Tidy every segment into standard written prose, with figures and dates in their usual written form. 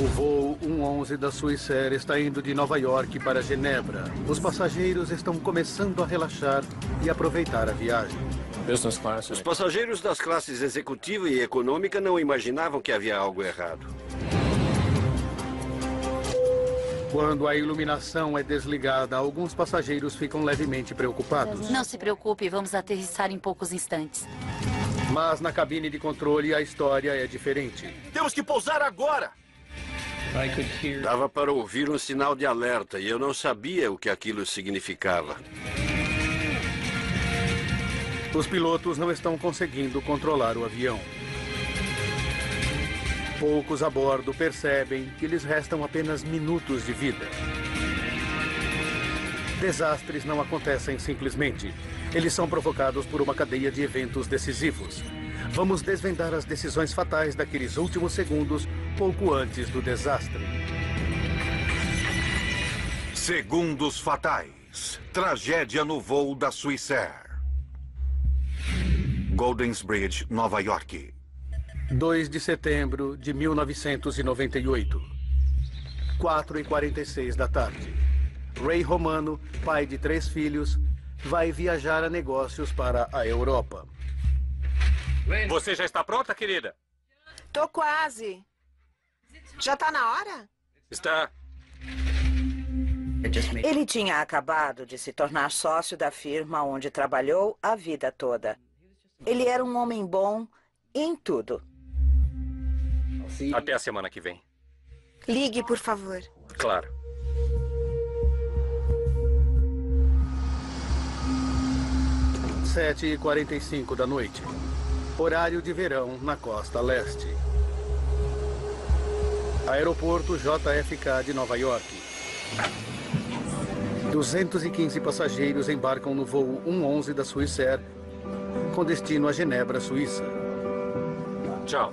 O voo 111 da Swissair está indo de Nova York para Genebra. Os passageiros estão começando a relaxar e aproveitar a viagem. Os passageiros das classes executiva e econômica não imaginavam que havia algo errado. Quando a iluminação é desligada, alguns passageiros ficam levemente preocupados. Não se preocupe, vamos aterrissar em poucos instantes. Mas na cabine de controle a história é diferente. Temos que pousar agora! Dava para ouvir um sinal de alerta e eu não sabia o que aquilo significava. Os pilotos não estão conseguindo controlar o avião. Poucos a bordo percebem que lhes restam apenas minutos de vida. Desastres não acontecem simplesmente. Eles são provocados por uma cadeia de eventos decisivos. Vamos desvendar as decisões fatais daqueles últimos segundos, pouco antes do desastre. Segundos fatais. Tragédia no voo da Swissair. Goldensbridge, Nova York. 2 de setembro de 1998. 4h46 da tarde. Ray Romano, pai de 3 filhos, vai viajar a negócios para a Europa. Você já está pronta, querida? Tô quase. Já tá na hora? Está. Ele tinha acabado de se tornar sócio da firma onde trabalhou a vida toda. Ele era um homem bom em tudo. Até a semana que vem. Ligue, por favor. Claro. Sete e 45 da noite. Horário de verão na costa leste. Aeroporto JFK de Nova York. 215 passageiros embarcam no voo 111 da Swissair, com destino a Genebra, Suíça. Tchau.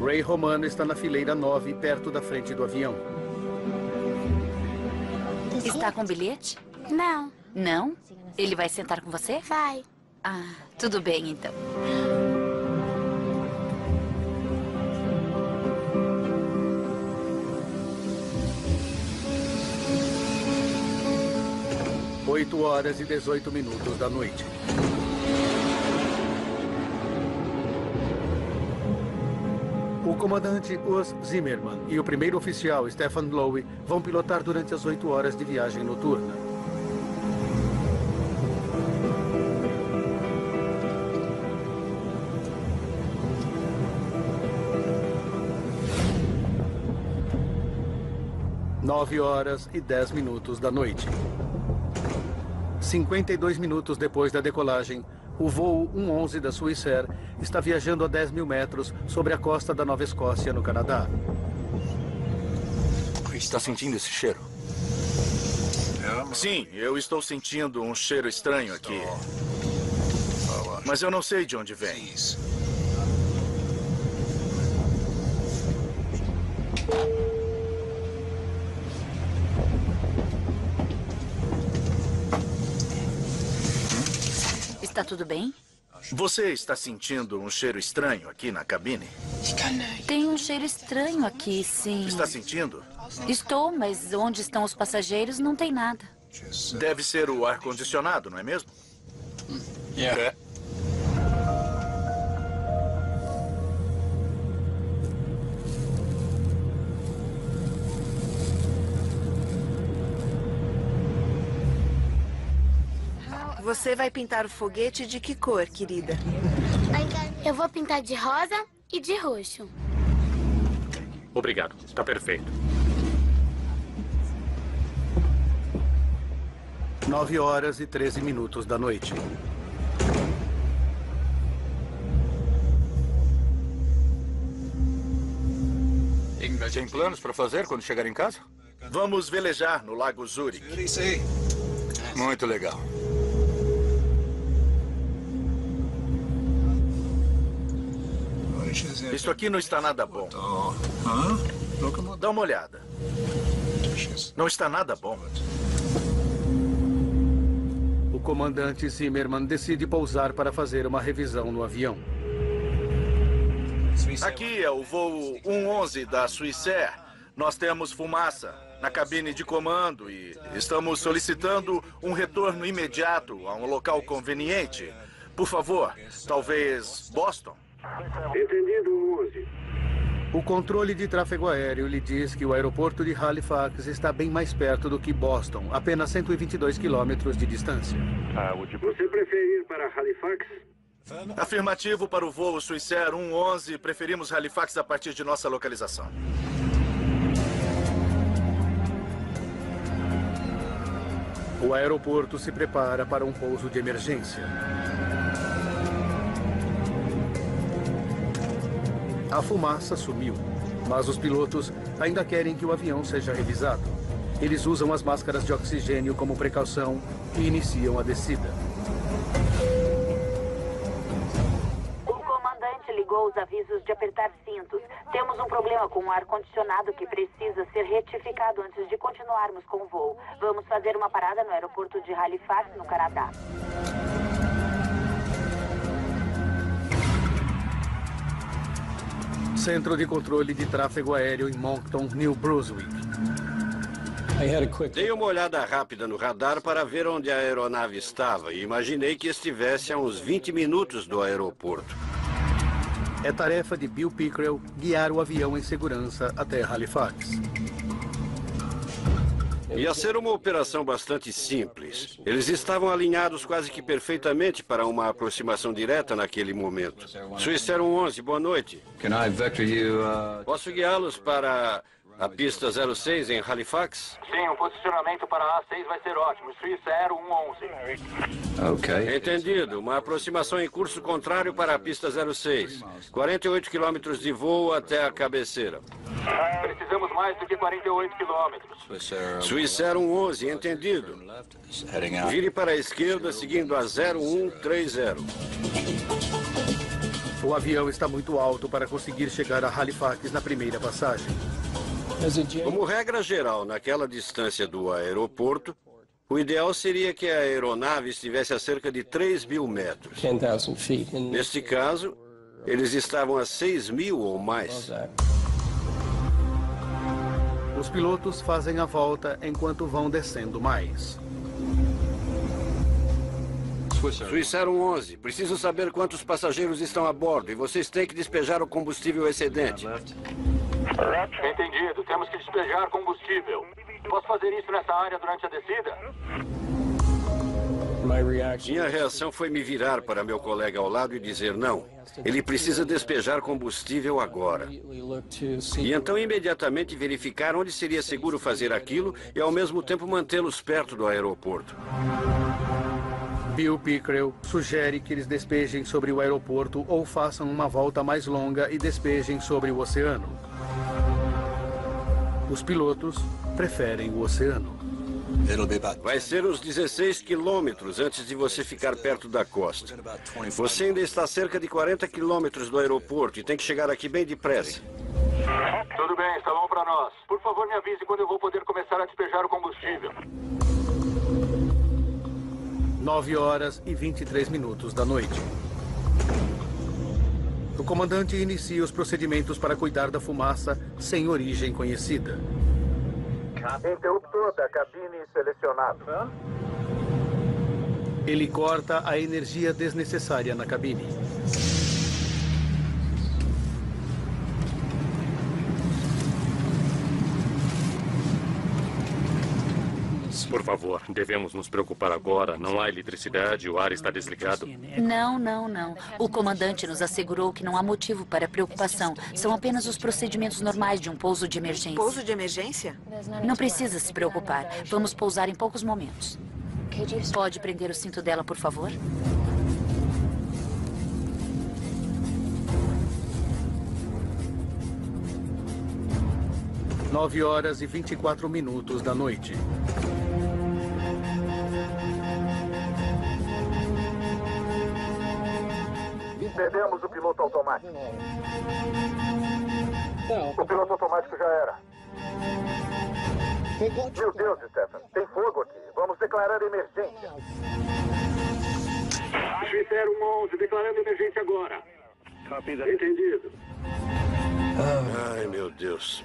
Ray Romano está na fileira 9, perto da frente do avião. Está com bilhete? Não, Não? Ele vai sentar com você? vai. Ah, tudo bem então. Oito horas e 18 minutos da noite. O comandante Urs Zimmermann e o primeiro oficial Stefan Lowe vão pilotar durante as 8 horas de viagem noturna. Nove horas e 10 minutos da noite. 52 minutos depois da decolagem, o voo 111 da Swissair está viajando a 10 mil metros sobre a costa da Nova Escócia, no Canadá. Está sentindo esse cheiro? Sim, eu estou sentindo um cheiro estranho aqui. Mas eu não sei de onde vem. Está tudo bem? Você está sentindo um cheiro estranho aqui na cabine? Tem um cheiro estranho aqui, sim. Está sentindo? Estou, mas onde estão os passageiros não tem nada. Deve ser o ar-condicionado, não é mesmo? É. Você vai pintar o foguete de que cor, querida? Eu vou pintar de rosa e de roxo. Obrigado. Está perfeito. 9 horas e 13 minutos da noite. Tem planos para fazer quando chegar em casa? Vamos velejar no Lago Zurich. Muito legal. Isso aqui não está nada bom. Dá uma olhada. Não está nada bom. O comandante Zimmermann decide pousar para fazer uma revisão no avião. Aqui é o voo 111 da Swissair. Nós temos fumaça na cabine de comando e estamos solicitando um retorno imediato a um local conveniente. Por favor, talvez Boston? Entendido, 11. O controle de tráfego aéreo lhe diz que o aeroporto de Halifax está bem mais perto do que Boston, apenas 122 quilômetros de distância. Você prefere ir para Halifax? Afirmativo para o voo Swissair 111. Preferimos Halifax a partir de nossa localização. O aeroporto se prepara para um pouso de emergência. A fumaça sumiu, mas os pilotos ainda querem que o avião seja revisado. Eles usam as máscaras de oxigênio como precaução e iniciam a descida. O comandante ligou os avisos de apertar cintos. Temos um problema com o ar-condicionado que precisa ser retificado antes de continuarmos com o voo. Vamos fazer uma parada no aeroporto de Halifax, no Canadá. Centro de controle de tráfego aéreo em Moncton, New Brunswick. Dei uma olhada rápida no radar para ver onde a aeronave estava e imaginei que estivesse a uns 20 minutos do aeroporto. É tarefa de Bill Pickrell guiar o avião em segurança até Halifax. Ia ser uma operação bastante simples. Eles estavam alinhados quase que perfeitamente para uma aproximação direta naquele momento. Swissair 111, boa noite. Posso guiá-los para a pista 06 em Halifax? Sim, o posicionamento para a A6 vai ser ótimo. Swissair 111. Ok. Entendido. Uma aproximação em curso contrário para a pista 06. 48 quilômetros de voo até a cabeceira. Precisamos mais do que 48 quilômetros. Swissair 111, entendido. Vire para a esquerda seguindo a 0130. O avião está muito alto para conseguir chegar a Halifax na primeira passagem. Como regra geral, naquela distância do aeroporto, o ideal seria que a aeronave estivesse a cerca de 3.000 metros. Neste caso, eles estavam a 6.000 ou mais. Os pilotos fazem a volta enquanto vão descendo mais. Swissair 111, preciso saber quantos passageiros estão a bordo e vocês têm que despejar o combustível excedente. Entendido. Temos que despejar combustível. Posso fazer isso nessa área durante a descida? Minha reação foi me virar para meu colega ao lado e dizer não. Ele precisa despejar combustível agora. E então imediatamente verificar onde seria seguro fazer aquilo e ao mesmo tempo mantê-los perto do aeroporto. Bill Pickrell sugere que eles despejem sobre o aeroporto ou façam uma volta mais longa e despejem sobre o oceano. Os pilotos preferem o oceano. Vai ser uns 16 quilômetros antes de você ficar perto da costa. Você ainda está a cerca de 40 quilômetros do aeroporto e tem que chegar aqui bem depressa. Tudo bem, está bom para nós. Por favor, me avise quando eu vou poder começar a despejar o combustível. 9h23 da noite. O comandante inicia os procedimentos para cuidar da fumaça sem origem conhecida. Interruptor da cabine selecionado. Ele corta a energia desnecessária na cabine. Por favor, devemos nos preocupar agora. Não há eletricidade, o ar está desligado. Não. O comandante nos assegurou que não há motivo para preocupação. São apenas os procedimentos normais de um pouso de emergência. Pouso de emergência? Não precisa se preocupar. Vamos pousar em poucos momentos. Pode prender o cinto dela, por favor? Nove horas e 24 minutos da noite. Perdemos o piloto automático. O piloto automático já era. Meu Deus, Stefan, tem fogo aqui. Vamos declarar emergência. Swissair 111, declarando emergência agora. Rápida. Entendido. Ai, meu Deus. Deus.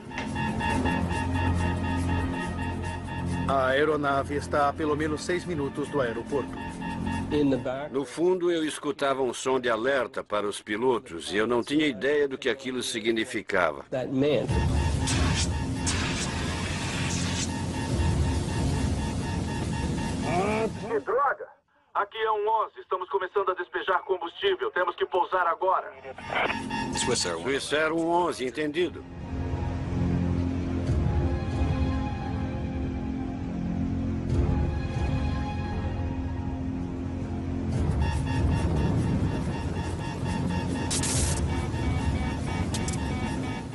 A aeronave está a pelo menos 6 minutos do aeroporto. No fundo, eu escutava um som de alerta para os pilotos e eu não tinha ideia do que aquilo significava. Que droga! Aqui é um 11. Estamos começando a despejar combustível. Temos que pousar agora. Swissair 11, entendido.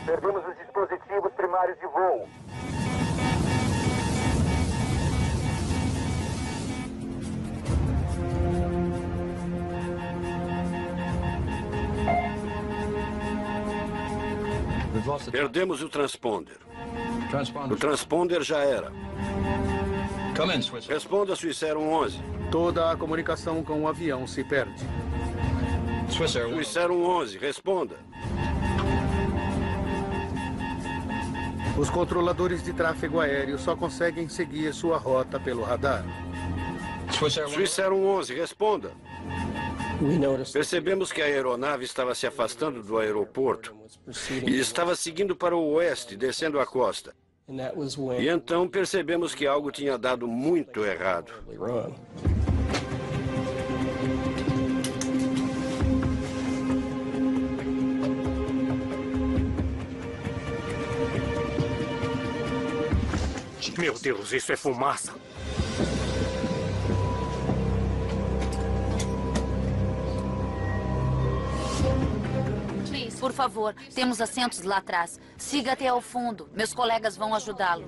Perdemos os dispositivos primários de voo. Perdemos o transponder. O transponder já era. Responda, Swissair 11. Toda a comunicação com o avião se perde. Swissair 11, responda. Os controladores de tráfego aéreo só conseguem seguir sua rota pelo radar. Swissair 11, responda. Percebemos que a aeronave estava se afastando do aeroporto e estava seguindo para o oeste, descendo a costa. E então percebemos que algo tinha dado muito errado. Meu Deus, isso é fumaça. Por favor, temos assentos lá atrás. Siga até ao fundo. Meus colegas vão ajudá-lo.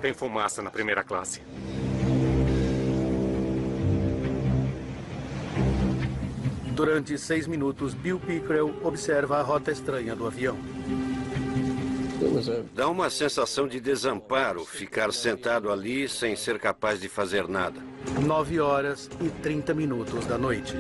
Tem fumaça na primeira classe. Durante 6 minutos, Bill Pickrell observa a rota estranha do avião. Dá uma sensação de desamparo ficar sentado ali sem ser capaz de fazer nada. 9h30 da noite.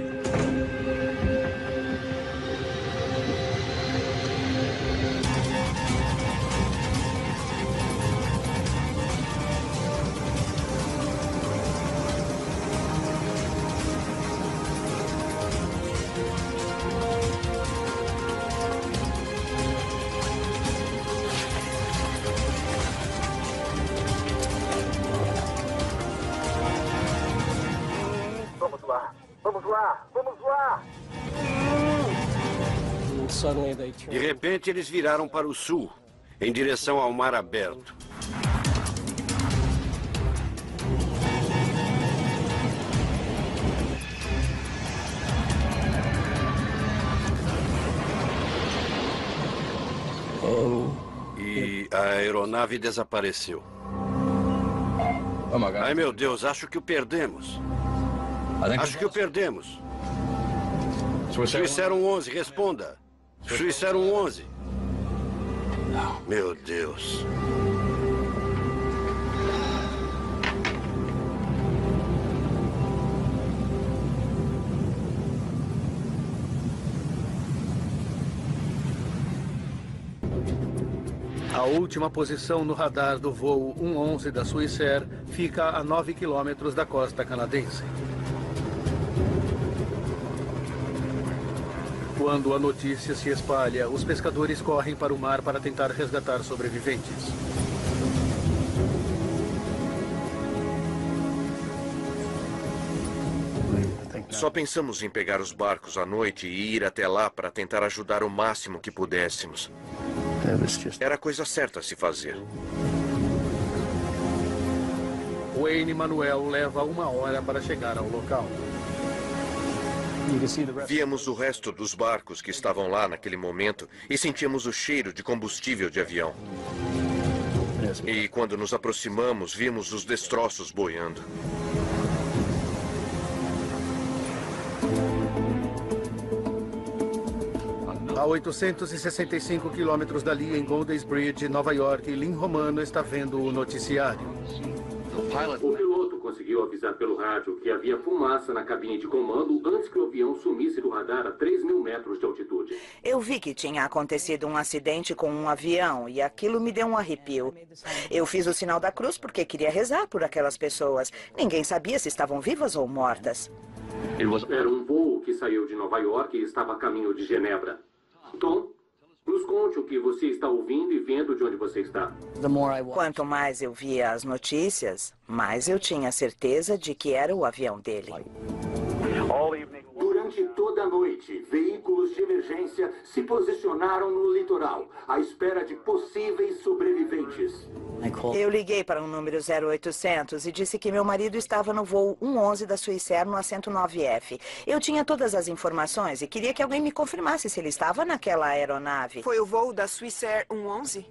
De repente, eles viraram para o sul, em direção ao mar aberto. E a aeronave desapareceu. Ai, meu Deus, acho que o perdemos. Acho que o perdemos. Swissair 11, responda. Swissair 11. Meu Deus. A última posição no radar do voo 111 da Swissair fica a 9 quilômetros da costa canadense. Quando a notícia se espalha, os pescadores correm para o mar para tentar resgatar sobreviventes. Só pensamos em pegar os barcos à noite e ir até lá para tentar ajudar o máximo que pudéssemos. Era a coisa certa a se fazer. Wayne Manuel leva 1 hora para chegar ao local. Víamos o resto dos barcos que estavam lá naquele momento e sentíamos o cheiro de combustível de avião. E quando nos aproximamos, vimos os destroços boiando. A 865 quilômetros dali, em Golden Bridge, Nova York, Lynn Romano está vendo o noticiário. O piloto conseguiu viu avisar pelo rádio que havia fumaça na cabine de comando antes que o avião sumisse do radar a 3.000 metros de altitude. Eu vi que tinha acontecido um acidente com um avião e aquilo me deu um arrepio. Eu fiz o sinal da cruz porque queria rezar por aquelas pessoas. Ninguém sabia se estavam vivas ou mortas. Era um voo que saiu de Nova York e estava a caminho de Genebra. Tom, nos conte o que você está ouvindo e vendo de onde você está. Quanto mais eu via as notícias, mais eu tinha certeza de que era o avião dele. Durante toda a noite, veículos de emergência se posicionaram no litoral, à espera de possíveis sobreviventes. Eu liguei para um número 0800 e disse que meu marido estava no voo 111 da Swissair no assento 9F. Eu tinha todas as informações e queria que alguém me confirmasse se ele estava naquela aeronave. Foi o voo da Swissair 111?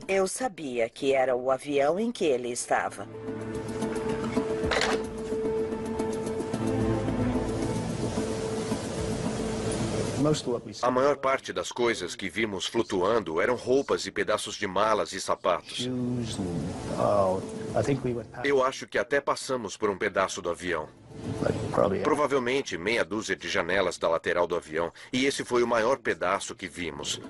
Eu sabia que era o avião em que ele estava. A maior parte das coisas que vimos flutuando eram roupas e pedaços de malas e sapatos. Eu acho que até passamos por um pedaço do avião. Provavelmente meia dúzia de janelas da lateral do avião, e esse foi o maior pedaço que vimos.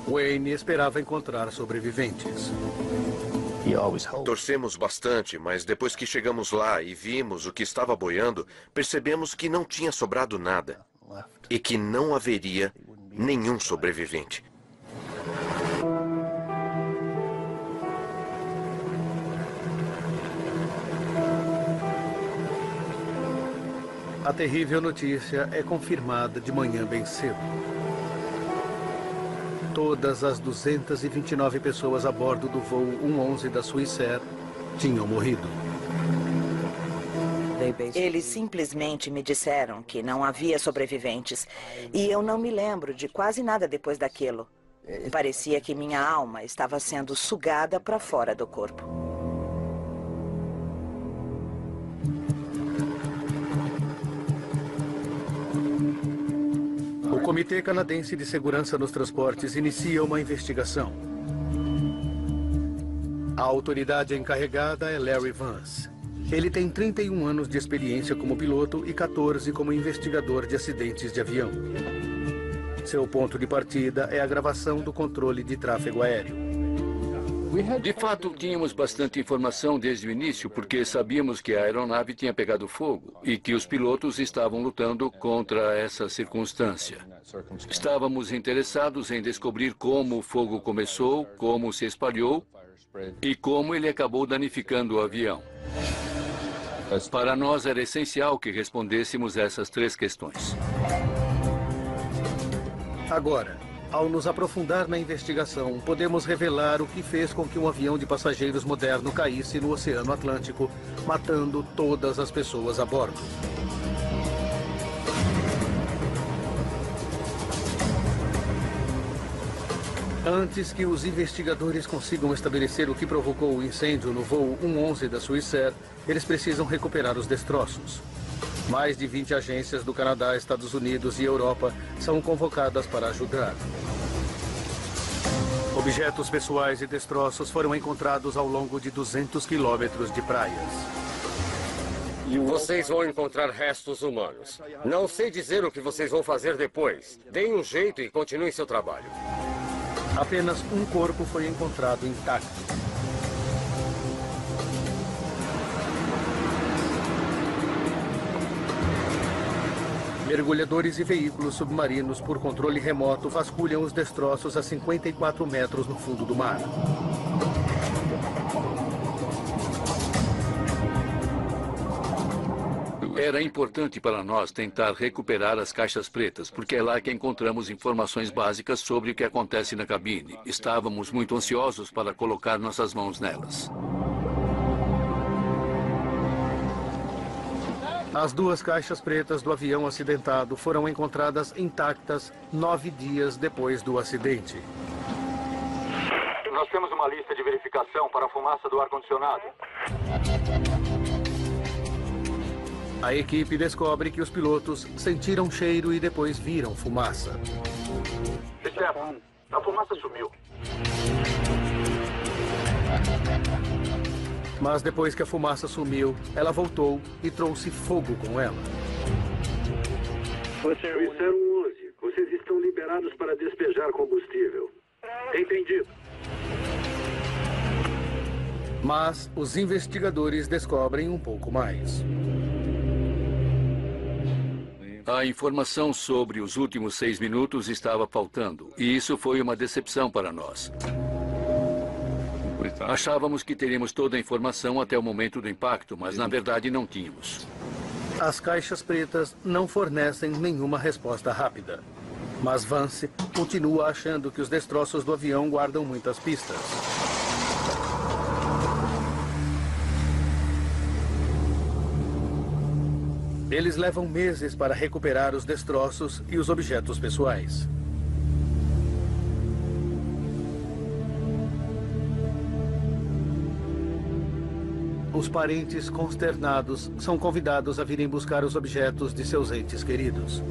Wayne esperava encontrar sobreviventes. Torcemos bastante, mas depois que chegamos lá e vimos o que estava boiando, percebemos que não tinha sobrado nada e que não haveria nenhum sobrevivente. A terrível notícia é confirmada de manhã bem cedo. Todas as 229 pessoas a bordo do voo 111 da Swissair tinham morrido. Eles simplesmente me disseram que não havia sobreviventes. E eu não me lembro de quase nada depois daquilo. Parecia que minha alma estava sendo sugada para fora do corpo. O Comitê Canadense de Segurança nos Transportes inicia uma investigação. A autoridade encarregada é Larry Vance. Ele tem 31 anos de experiência como piloto e 14 como investigador de acidentes de avião. Seu ponto de partida é a gravação do controle de tráfego aéreo. De fato, tínhamos bastante informação desde o início, porque sabíamos que a aeronave tinha pegado fogo e que os pilotos estavam lutando contra essa circunstância. Estávamos interessados em descobrir como o fogo começou, como se espalhou e como ele acabou danificando o avião. Para nós era essencial que respondêssemos essas 3 questões. Agora, ao nos aprofundar na investigação, podemos revelar o que fez com que um avião de passageiros moderno caísse no Oceano Atlântico, matando todas as pessoas a bordo. Antes que os investigadores consigam estabelecer o que provocou o incêndio no voo 111 da Swissair, eles precisam recuperar os destroços. Mais de 20 agências do Canadá, Estados Unidos e Europa são convocadas para ajudar. Objetos pessoais e destroços foram encontrados ao longo de 200 quilômetros de praias. Vocês vão encontrar restos humanos. Não sei dizer o que vocês vão fazer depois. Deem um jeito e continuem seu trabalho. Apenas um corpo foi encontrado intacto. Mergulhadores e veículos submarinos por controle remoto vasculham os destroços a 54 metros no fundo do mar. Era importante para nós tentar recuperar as caixas pretas, porque é lá que encontramos informações básicas sobre o que acontece na cabine. Estávamos muito ansiosos para colocar nossas mãos nelas. As 2 caixas pretas do avião acidentado foram encontradas intactas 9 dias depois do acidente. Nós temos uma lista de verificação para a fumaça do ar-condicionado. A equipe descobre que os pilotos sentiram cheiro e depois viram fumaça. Stefan, a fumaça sumiu. Mas depois que a fumaça sumiu, ela voltou e trouxe fogo com ela. Suíça 011, vocês estão liberados para despejar combustível. Entendido. Mas os investigadores descobrem um pouco mais. A informação sobre os últimos 6 minutos estava faltando, e isso foi uma decepção para nós. Achávamos que teríamos toda a informação até o momento do impacto, mas na verdade não tínhamos. As caixas pretas não fornecem nenhuma resposta rápida. Mas Vance continua achando que os destroços do avião guardam muitas pistas. Eles levam meses para recuperar os destroços e os objetos pessoais. Os parentes consternados são convidados a virem buscar os objetos de seus entes queridos.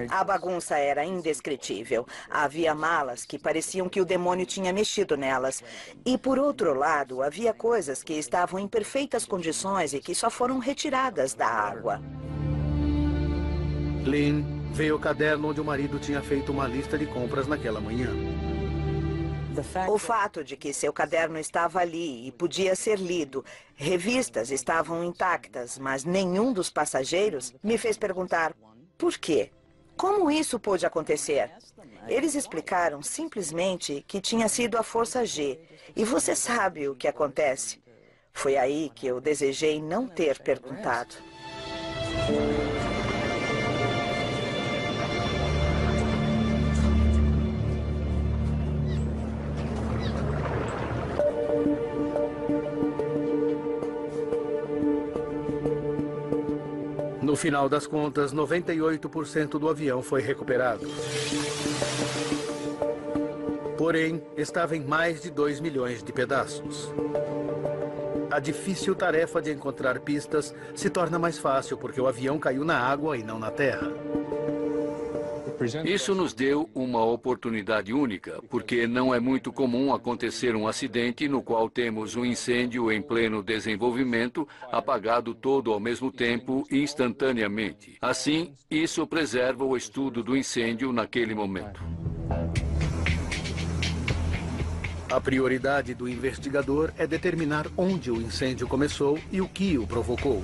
A bagunça era indescritível. Havia malas que pareciam que o demônio tinha mexido nelas. E, por outro lado, havia coisas que estavam em perfeitas condições e que só foram retiradas da água. Lynn vê o caderno onde o marido tinha feito uma lista de compras naquela manhã. O fato de que seu caderno estava ali e podia ser lido, revistas estavam intactas, mas nenhum dos passageiros, me fez perguntar por quê? Como isso pôde acontecer? Eles explicaram simplesmente que tinha sido a Força G. E você sabe o que acontece. Foi aí que eu desejei não ter perguntado. No final das contas, 98% do avião foi recuperado. Porém, estava em mais de 2 milhões de pedaços. A difícil tarefa de encontrar pistas se torna mais fácil porque o avião caiu na água e não na terra. Isso nos deu uma oportunidade única, porque não é muito comum acontecer um acidente no qual temos um incêndio em pleno desenvolvimento, apagado todo ao mesmo tempo, instantaneamente. Assim, isso preserva o estudo do incêndio naquele momento. A prioridade do investigador é determinar onde o incêndio começou e o que o provocou.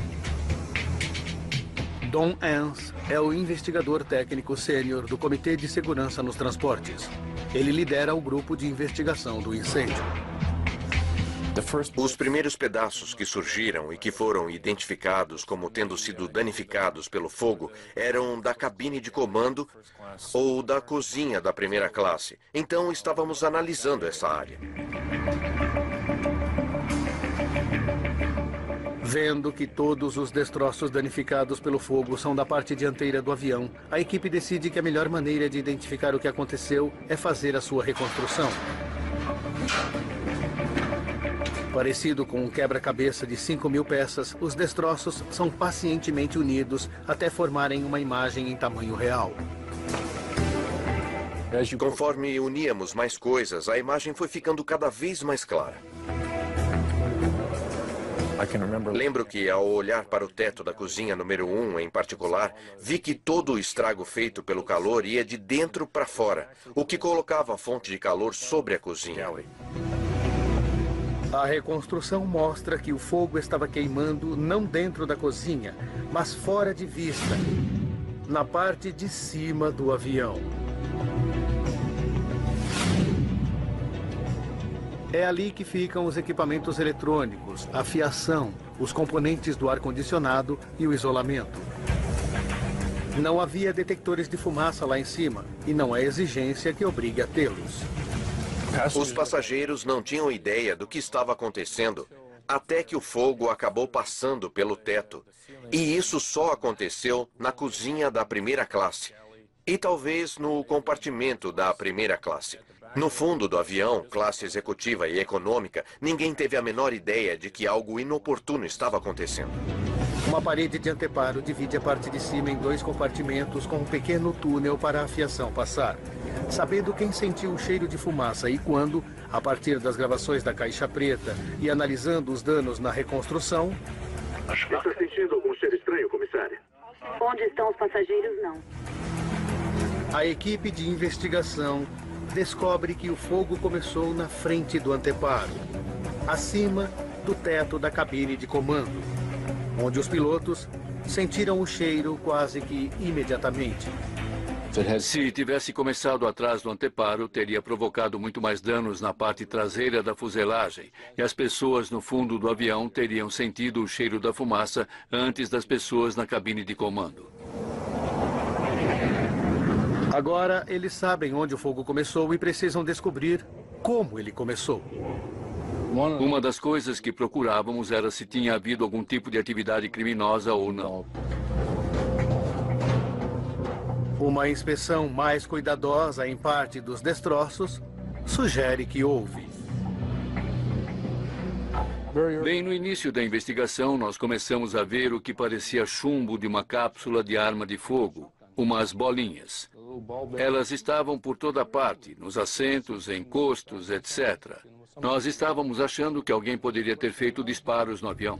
Don Ans é o investigador técnico sênior do Comitê de Segurança nos Transportes. Ele lidera o grupo de investigação do incêndio. Os primeiros pedaços que surgiram e que foram identificados como tendo sido danificados pelo fogo eram da cabine de comando ou da cozinha da primeira classe. Então estávamos analisando essa área. Vendo que todos os destroços danificados pelo fogo são da parte dianteira do avião, a equipe decide que a melhor maneira de identificar o que aconteceu é fazer a sua reconstrução. Parecido com um quebra-cabeça de 5.000 peças, os destroços são pacientemente unidos até formarem uma imagem em tamanho real. Conforme uníamos mais coisas, a imagem foi ficando cada vez mais clara. Lembro que, ao olhar para o teto da cozinha número 1 em particular, vi que todo o estrago feito pelo calor ia de dentro para fora, o que colocava a fonte de calor sobre a cozinha. A reconstrução mostra que o fogo estava queimando não dentro da cozinha, mas fora de vista, na parte de cima do avião. É ali que ficam os equipamentos eletrônicos, a fiação, os componentes do ar-condicionado e o isolamento. Não havia detectores de fumaça lá em cima e não há exigência que obrigue a tê-los. Os passageiros não tinham ideia do que estava acontecendo até que o fogo acabou passando pelo teto. E isso só aconteceu na cozinha da primeira classe e talvez no compartimento da primeira classe. No fundo do avião, classe executiva e econômica, ninguém teve a menor ideia de que algo inoportuno estava acontecendo. Uma parede de anteparo divide a parte de cima em 2 compartimentos com um pequeno túnel para a fiação passar. Sabendo quem sentiu o cheiro de fumaça e quando, a partir das gravações da caixa preta e analisando os danos na reconstrução... Está sentindo algum cheiro estranho, comissária? Onde estão os passageiros, não. A equipe de investigação descobre que o fogo começou na frente do anteparo, acima do teto da cabine de comando, onde os pilotos sentiram o cheiro quase que imediatamente. Se tivesse começado atrás do anteparo, teria provocado muito mais danos na parte traseira da fuselagem e as pessoas no fundo do avião teriam sentido o cheiro da fumaça antes das pessoas na cabine de comando. Agora, eles sabem onde o fogo começou e precisam descobrir como ele começou. Uma das coisas que procurávamos era se tinha havido algum tipo de atividade criminosa ou não. Uma inspeção mais cuidadosa em parte dos destroços sugere que houve. Bem no início da investigação, nós começamos a ver o que parecia chumbo de uma cápsula de arma de fogo, umas bolinhas. Elas estavam por toda parte, nos assentos, encostos, etc. Nós estávamos achando que alguém poderia ter feito disparos no avião.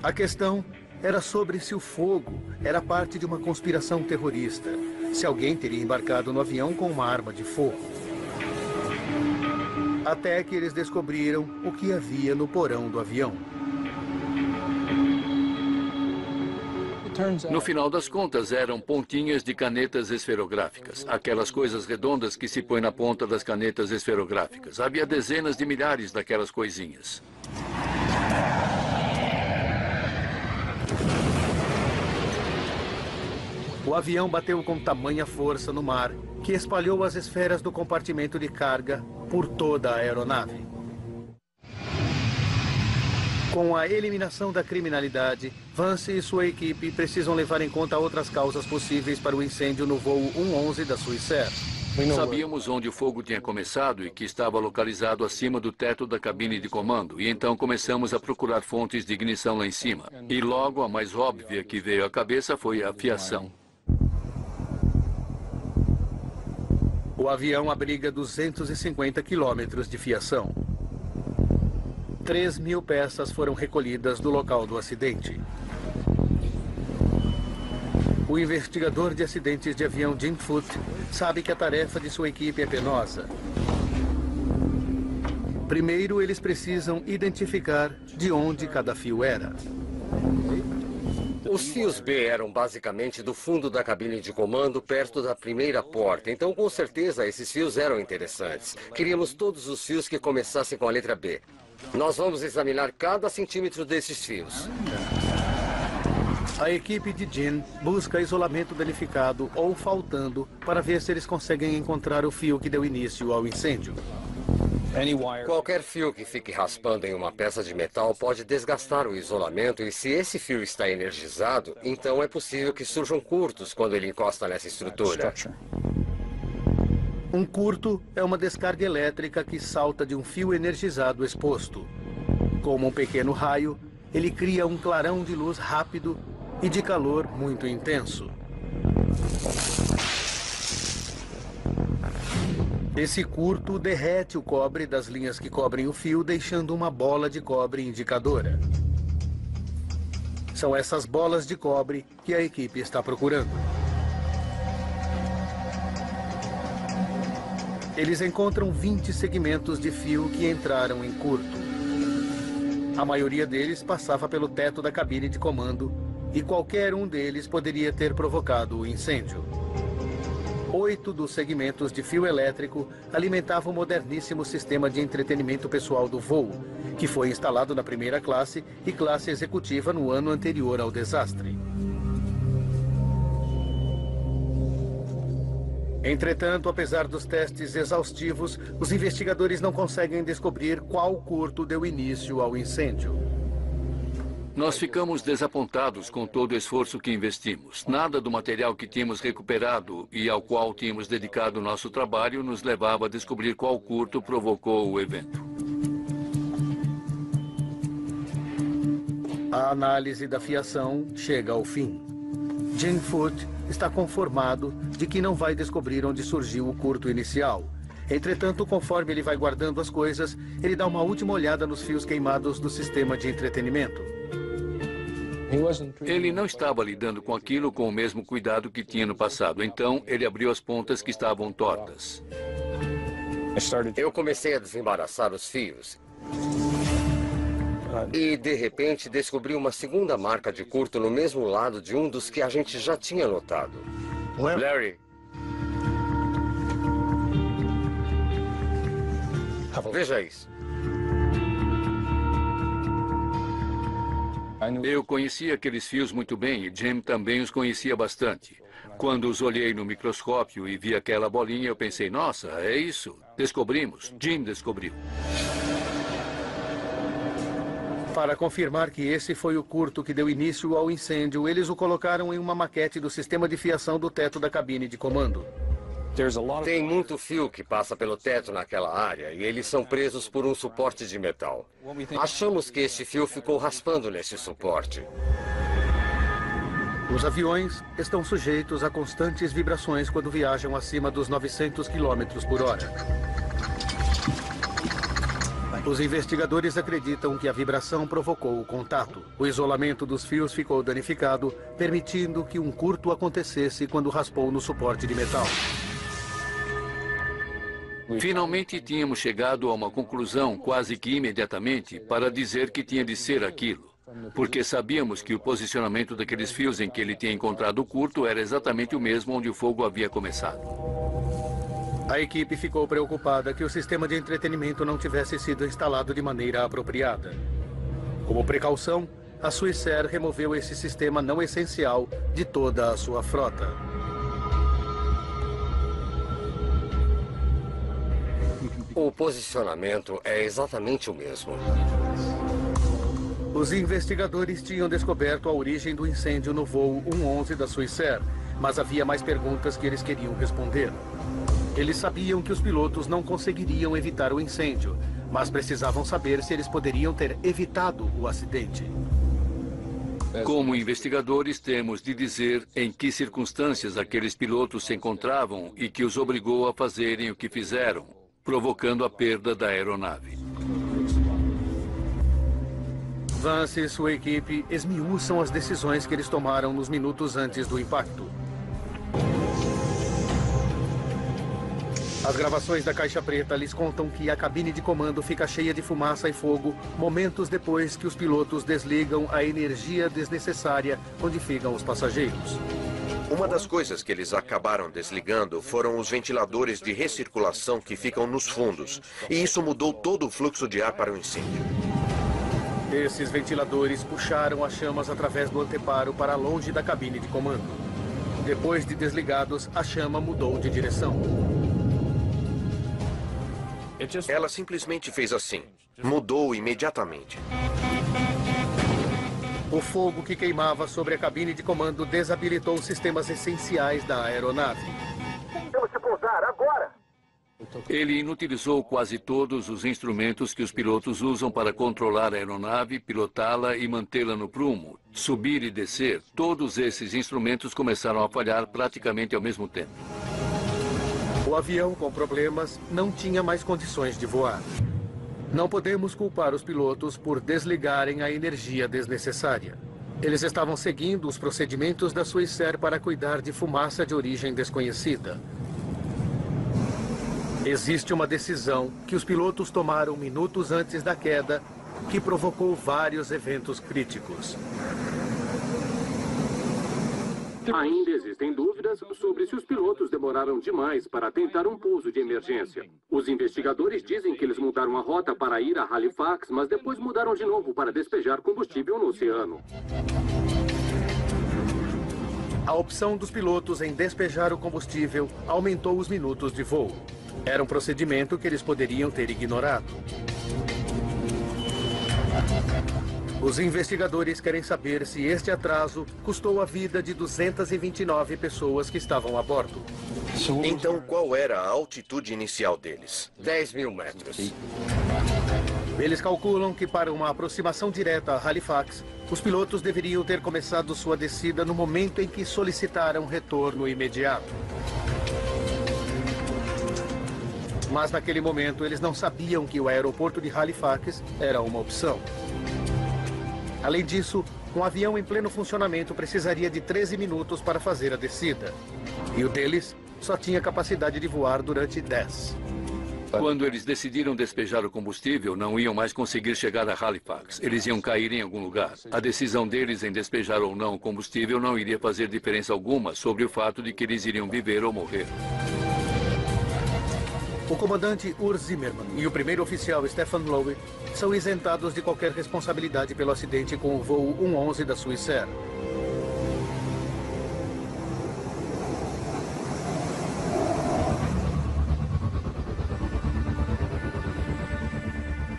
A questão era sobre se o fogo era parte de uma conspiração terrorista, se alguém teria embarcado no avião com uma arma de fogo. Até que eles descobriram o que havia no porão do avião. No final das contas, eram pontinhas de canetas esferográficas, aquelas coisas redondas que se põem na ponta das canetas esferográficas. Havia dezenas de milhares daquelas coisinhas. O avião bateu com tamanha força no mar que espalhou as esferas do compartimento de carga por toda a aeronave. Com a eliminação da criminalidade, Vance e sua equipe precisam levar em conta outras causas possíveis para o incêndio no voo 111 da Swissair. Sabíamos onde o fogo tinha começado e que estava localizado acima do teto da cabine de comando, e então começamos a procurar fontes de ignição lá em cima. E logo a mais óbvia que veio à cabeça foi a fiação. O avião abriga 250 quilômetros de fiação. 3.000 peças foram recolhidas do local do acidente. O investigador de acidentes de avião Jim Foote sabe que a tarefa de sua equipe é penosa. Primeiro, eles precisam identificar de onde cada fio era. Os fios B eram basicamente do fundo da cabine de comando, perto da primeira porta. Então, com certeza, esses fios eram interessantes. Queríamos todos os fios que começassem com a letra B. Nós vamos examinar cada centímetro desses fios. A equipe de Jim busca isolamento danificado ou faltando para ver se eles conseguem encontrar o fio que deu início ao incêndio. Qualquer fio que fique raspando em uma peça de metal pode desgastar o isolamento e se esse fio está energizado, então é possível que surjam curtos quando ele encosta nessa estrutura. Um curto é uma descarga elétrica que salta de um fio energizado exposto. Como um pequeno raio, ele cria um clarão de luz rápido e de calor muito intenso. Esse curto derrete o cobre das linhas que cobrem o fio, deixando uma bola de cobre indicadora. São essas bolas de cobre que a equipe está procurando. Eles encontram 20 segmentos de fio que entraram em curto. A maioria deles passava pelo teto da cabine de comando e qualquer um deles poderia ter provocado o incêndio. 8 dos segmentos de fio elétrico alimentavam o moderníssimo sistema de entretenimento pessoal do voo, que foi instalado na primeira classe e classe executiva no ano anterior ao desastre. Entretanto, apesar dos testes exaustivos, os investigadores não conseguem descobrir qual curto deu início ao incêndio. Nós ficamos desapontados com todo o esforço que investimos. Nada do material que tínhamos recuperado e ao qual tínhamos dedicado nosso trabalho nos levava a descobrir qual curto provocou o evento. A análise da fiação chega ao fim. Jim Foote está conformado de que não vai descobrir onde surgiu o curto inicial. Entretanto, conforme ele vai guardando as coisas, ele dá uma última olhada nos fios queimados do sistema de entretenimento. Ele não estava lidando com aquilo com o mesmo cuidado que tinha no passado. Então, ele abriu as pontas que estavam tortas. Eu comecei a desembaraçar os fios. E, de repente, descobri uma segunda marca de curto no mesmo lado de um dos que a gente já tinha notado. Larry. Veja isso. Eu conhecia aqueles fios muito bem e Jim também os conhecia bastante. Quando os olhei no microscópio e vi aquela bolinha, eu pensei, nossa, é isso. Descobrimos. Jim descobriu. Para confirmar que esse foi o curto que deu início ao incêndio, eles o colocaram em uma maquete do sistema de fiação do teto da cabine de comando. Tem muito fio que passa pelo teto naquela área e eles são presos por um suporte de metal. Achamos que este fio ficou raspando nesse suporte. Os aviões estão sujeitos a constantes vibrações quando viajam acima dos 900 km por hora. Os investigadores acreditam que a vibração provocou o contato. O isolamento dos fios ficou danificado, permitindo que um curto acontecesse quando raspou no suporte de metal. Finalmente tínhamos chegado a uma conclusão quase que imediatamente para dizer que tinha de ser aquilo. Porque sabíamos que o posicionamento daqueles fios em que ele tinha encontrado o curto era exatamente o mesmo onde o fogo havia começado. A equipe ficou preocupada que o sistema de entretenimento não tivesse sido instalado de maneira apropriada. Como precaução, a Swissair removeu esse sistema não essencial de toda a sua frota. O posicionamento é exatamente o mesmo. Os investigadores tinham descoberto a origem do incêndio no voo 111 da Swissair, mas havia mais perguntas que eles queriam responder. Eles sabiam que os pilotos não conseguiriam evitar o incêndio, mas precisavam saber se eles poderiam ter evitado o acidente. Como investigadores, temos de dizer em que circunstâncias aqueles pilotos se encontravam e que os obrigou a fazerem o que fizeram, provocando a perda da aeronave. Vance e sua equipe esmiuçam as decisões que eles tomaram nos minutos antes do impacto. As gravações da caixa preta lhes contam que a cabine de comando fica cheia de fumaça e fogo momentos depois que os pilotos desligam a energia desnecessária onde ficam os passageiros. Uma das coisas que eles acabaram desligando foram os ventiladores de recirculação que ficam nos fundos, e isso mudou todo o fluxo de ar para o incêndio. Esses ventiladores puxaram as chamas através do anteparo para longe da cabine de comando. Depois de desligados, a chama mudou de direção. Ela simplesmente fez assim. Mudou imediatamente. O fogo que queimava sobre a cabine de comando desabilitou os sistemas essenciais da aeronave. Temos que pousar agora! Ele inutilizou quase todos os instrumentos que os pilotos usam para controlar a aeronave, pilotá-la e mantê-la no prumo. Subir e descer, todos esses instrumentos começaram a falhar praticamente ao mesmo tempo. O avião, com problemas, não tinha mais condições de voar. Não podemos culpar os pilotos por desligarem a energia desnecessária. Eles estavam seguindo os procedimentos da Swissair para cuidar de fumaça de origem desconhecida. Existe uma decisão que os pilotos tomaram minutos antes da queda que provocou vários eventos críticos. Ainda existem dúvidas sobre se os pilotos demoraram demais para tentar um pouso de emergência. Os investigadores dizem que eles mudaram a rota para ir a Halifax, mas depois mudaram de novo para despejar combustível no oceano. A opção dos pilotos em despejar o combustível aumentou os minutos de voo. Era um procedimento que eles poderiam ter ignorado. Os investigadores querem saber se este atraso custou a vida de 229 pessoas que estavam a bordo. Então, qual era a altitude inicial deles? 10.000 metros. Eles calculam que para uma aproximação direta a Halifax, os pilotos deveriam ter começado sua descida no momento em que solicitaram retorno imediato. Mas naquele momento eles não sabiam que o aeroporto de Halifax era uma opção. Além disso, um avião em pleno funcionamento precisaria de 13 minutos para fazer a descida. E o deles só tinha capacidade de voar durante 10. Quando eles decidiram despejar o combustível, não iam mais conseguir chegar a Halifax. Eles iam cair em algum lugar. A decisão deles em despejar ou não o combustível não iria fazer diferença alguma sobre o fato de que eles iriam viver ou morrer. O comandante Urs Zimmermann e o primeiro oficial Stefan Lowe são isentados de qualquer responsabilidade pelo acidente com o voo 111 da Swissair.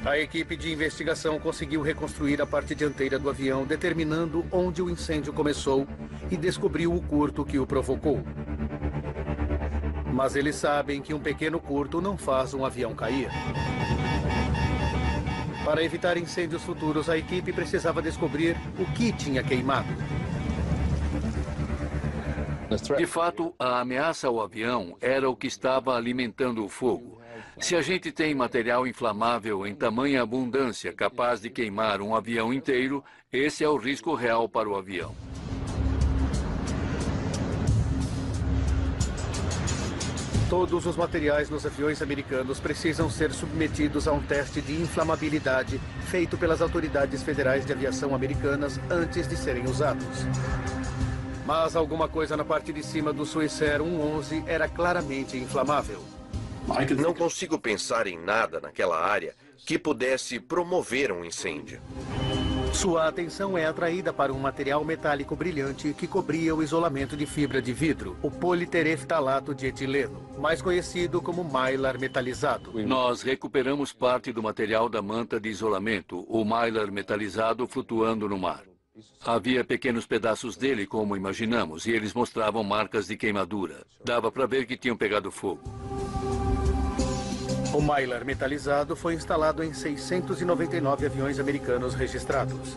A equipe de investigação conseguiu reconstruir a parte dianteira do avião, determinando onde o incêndio começou e descobriu o curto que o provocou. Mas eles sabem que um pequeno curto não faz um avião cair. Para evitar incêndios futuros, a equipe precisava descobrir o que tinha queimado. De fato, a ameaça ao avião era o que estava alimentando o fogo. Se a gente tem material inflamável em tamanha abundância capaz de queimar um avião inteiro, esse é o risco real para o avião. Todos os materiais nos aviões americanos precisam ser submetidos a um teste de inflamabilidade feito pelas autoridades federais de aviação americanas antes de serem usados. Mas alguma coisa na parte de cima do Swissair 111 era claramente inflamável. Não consigo pensar em nada naquela área que pudesse promover um incêndio. Sua atenção é atraída para um material metálico brilhante que cobria o isolamento de fibra de vidro, o politereftalato de etileno, mais conhecido como mylar metalizado. Nós recuperamos parte do material da manta de isolamento, o mylar metalizado flutuando no mar. Havia pequenos pedaços dele, como imaginamos, e eles mostravam marcas de queimadura. Dava para ver que tinham pegado fogo. O mylar metalizado foi instalado em 699 aviões americanos registrados.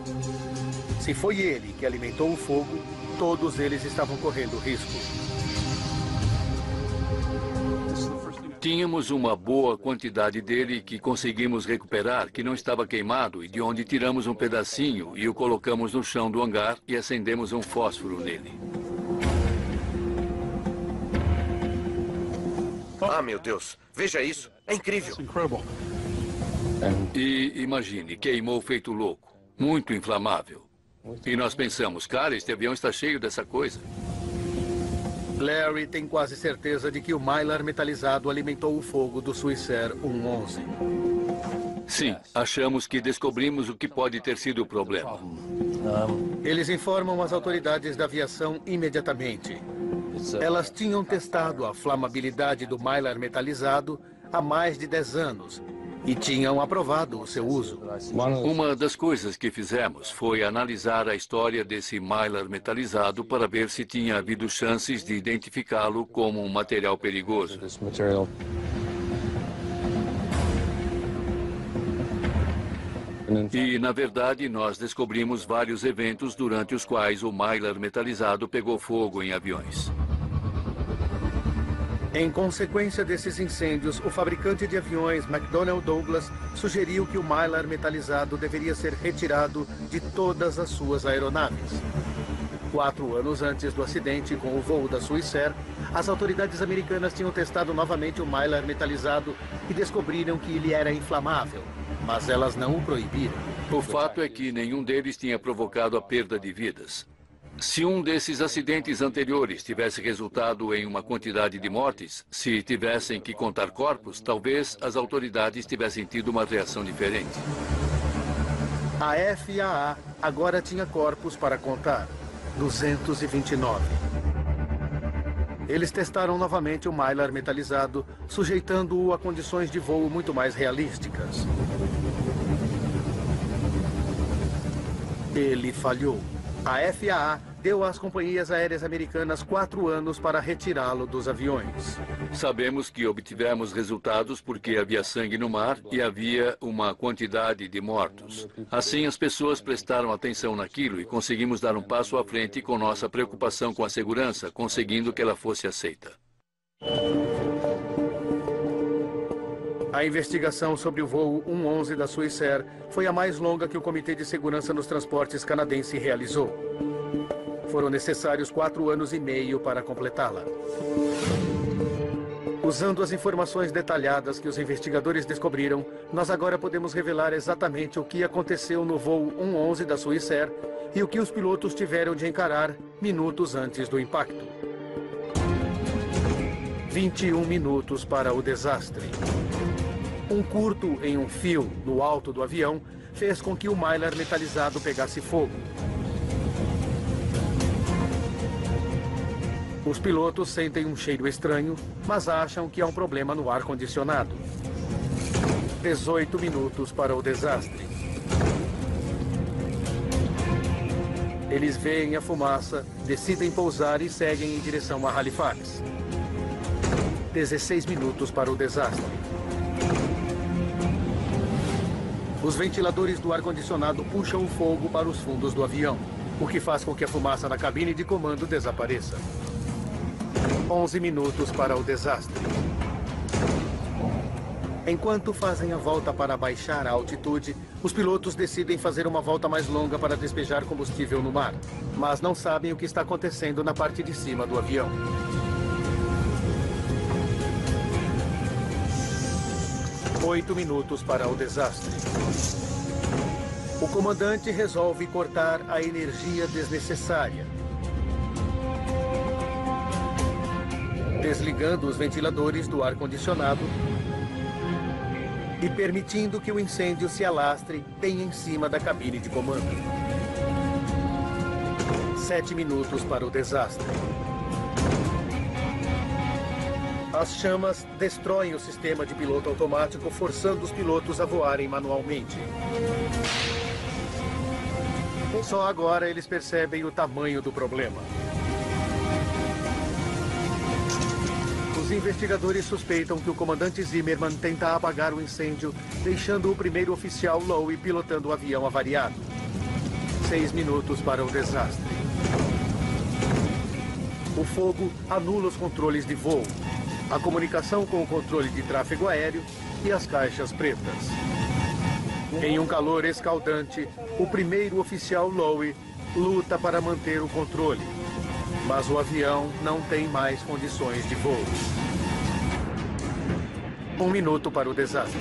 Se foi ele que alimentou o fogo, todos eles estavam correndo risco. Tínhamos uma boa quantidade dele que conseguimos recuperar, que não estava queimado, e de onde tiramos um pedacinho e o colocamos no chão do hangar e acendemos um fósforo nele. Ah, meu Deus, veja isso, é incrível. E imagine, queimou feito louco, muito inflamável. E nós pensamos, cara, este avião está cheio dessa coisa. Larry tem quase certeza de que o mylar metalizado alimentou o fogo do Swissair 111. Sim, achamos que descobrimos o que pode ter sido o problema. Eles informam as autoridades da aviação imediatamente. Elas tinham testado a flamabilidade do mylar metalizado há mais de 10 anos e tinham aprovado o seu uso. Uma das coisas que fizemos foi analisar a história desse mylar metalizado para ver se tinha havido chances de identificá-lo como um material perigoso. E, na verdade, nós descobrimos vários eventos durante os quais o mylar metalizado pegou fogo em aviões. Em consequência desses incêndios, o fabricante de aviões McDonnell Douglas sugeriu que o mylar metalizado deveria ser retirado de todas as suas aeronaves. 4 anos antes do acidente com o voo da Swissair, as autoridades americanas tinham testado novamente o mylar metalizado e descobriram que ele era inflamável, mas elas não o proibiram. O fato é que nenhum deles tinha provocado a perda de vidas. Se um desses acidentes anteriores tivesse resultado em uma quantidade de mortes, se tivessem que contar corpos, talvez as autoridades tivessem tido uma reação diferente. A FAA agora tinha corpos para contar, 229. Eles testaram novamente o mylar metalizado, sujeitando-o a condições de voo muito mais realísticas. Ele falhou. A FAA deu às companhias aéreas americanas 4 anos para retirá-lo dos aviões. Sabemos que obtivemos resultados porque havia sangue no mar e havia uma quantidade de mortos. Assim, as pessoas prestaram atenção naquilo e conseguimos dar um passo à frente com nossa preocupação com a segurança, conseguindo que ela fosse aceita. A investigação sobre o voo 111 da Swissair foi a mais longa que o Comitê de Segurança nos Transportes canadense realizou. Foram necessários 4 anos e meio para completá-la. Usando as informações detalhadas que os investigadores descobriram, nós agora podemos revelar exatamente o que aconteceu no voo 111 da Swissair e o que os pilotos tiveram de encarar minutos antes do impacto. 21 minutos para o desastre. Um curto em um fio no alto do avião fez com que o Mylar metalizado pegasse fogo. Os pilotos sentem um cheiro estranho, mas acham que há um problema no ar-condicionado. 18 minutos para o desastre. Eles veem a fumaça, decidem pousar e seguem em direção a Halifax. 16 minutos para o desastre. Os ventiladores do ar-condicionado puxam o fogo para os fundos do avião, o que faz com que a fumaça na cabine de comando desapareça. 11 minutos para o desastre. Enquanto fazem a volta para baixar a altitude, os pilotos decidem fazer uma volta mais longa para despejar combustível no mar, mas não sabem o que está acontecendo na parte de cima do avião. 8 minutos para o desastre. O comandante resolve cortar a energia desnecessária, desligando os ventiladores do ar-condicionado e permitindo que o incêndio se alastre bem em cima da cabine de comando. 7 minutos para o desastre. As chamas destroem o sistema de piloto automático, forçando os pilotos a voarem manualmente. Só agora eles percebem o tamanho do problema. Os investigadores suspeitam que o comandante Zimmerman tenta apagar o incêndio, deixando o primeiro oficial Lowe pilotando o avião avariado. 6 minutos para o desastre. O fogo anula os controles de voo, a comunicação com o controle de tráfego aéreo e as caixas pretas. Em um calor escaldante, o primeiro oficial Lowe luta para manter o controle, mas o avião não tem mais condições de voo. 1 minuto para o desastre.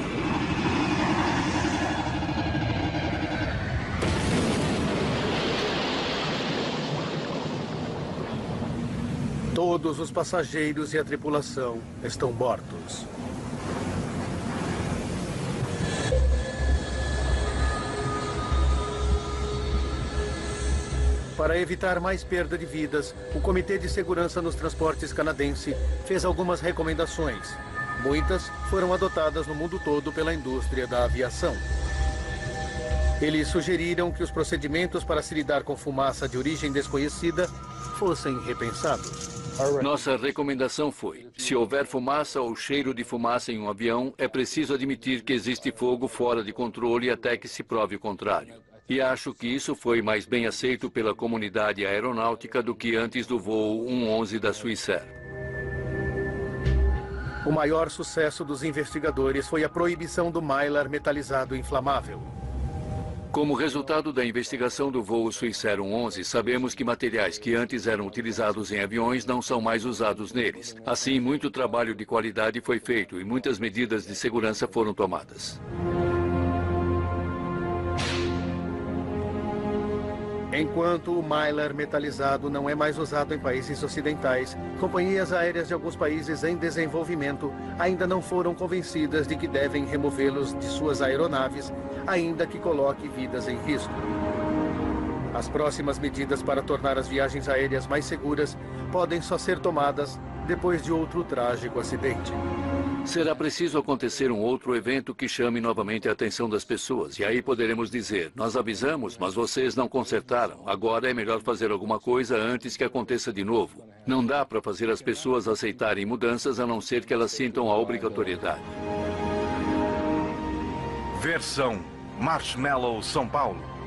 Todos os passageiros e a tripulação estão mortos. Para evitar mais perda de vidas, o Comitê de Segurança nos Transportes canadense fez algumas recomendações. Muitas foram adotadas no mundo todo pela indústria da aviação. Eles sugeriram que os procedimentos para se lidar com fumaça de origem desconhecida fossem repensados. Nossa recomendação foi: se houver fumaça ou cheiro de fumaça em um avião, é preciso admitir que existe fogo fora de controle até que se prove o contrário. E acho que isso foi mais bem aceito pela comunidade aeronáutica do que antes do voo 111 da Swissair. O maior sucesso dos investigadores foi a proibição do Mylar metalizado inflamável. Como resultado da investigação do voo Swissair 111, sabemos que materiais que antes eram utilizados em aviões não são mais usados neles. Assim, muito trabalho de qualidade foi feito e muitas medidas de segurança foram tomadas. Enquanto o Mylar metalizado não é mais usado em países ocidentais, companhias aéreas de alguns países em desenvolvimento ainda não foram convencidas de que devem removê-los de suas aeronaves, ainda que coloque vidas em risco. As próximas medidas para tornar as viagens aéreas mais seguras podem só ser tomadas depois de outro trágico acidente. Será preciso acontecer um outro evento que chame novamente a atenção das pessoas. E aí poderemos dizer, nós avisamos, mas vocês não consertaram. Agora é melhor fazer alguma coisa antes que aconteça de novo. Não dá para fazer as pessoas aceitarem mudanças a não ser que elas sintam a obrigatoriedade. Versão Marshmallow São Paulo.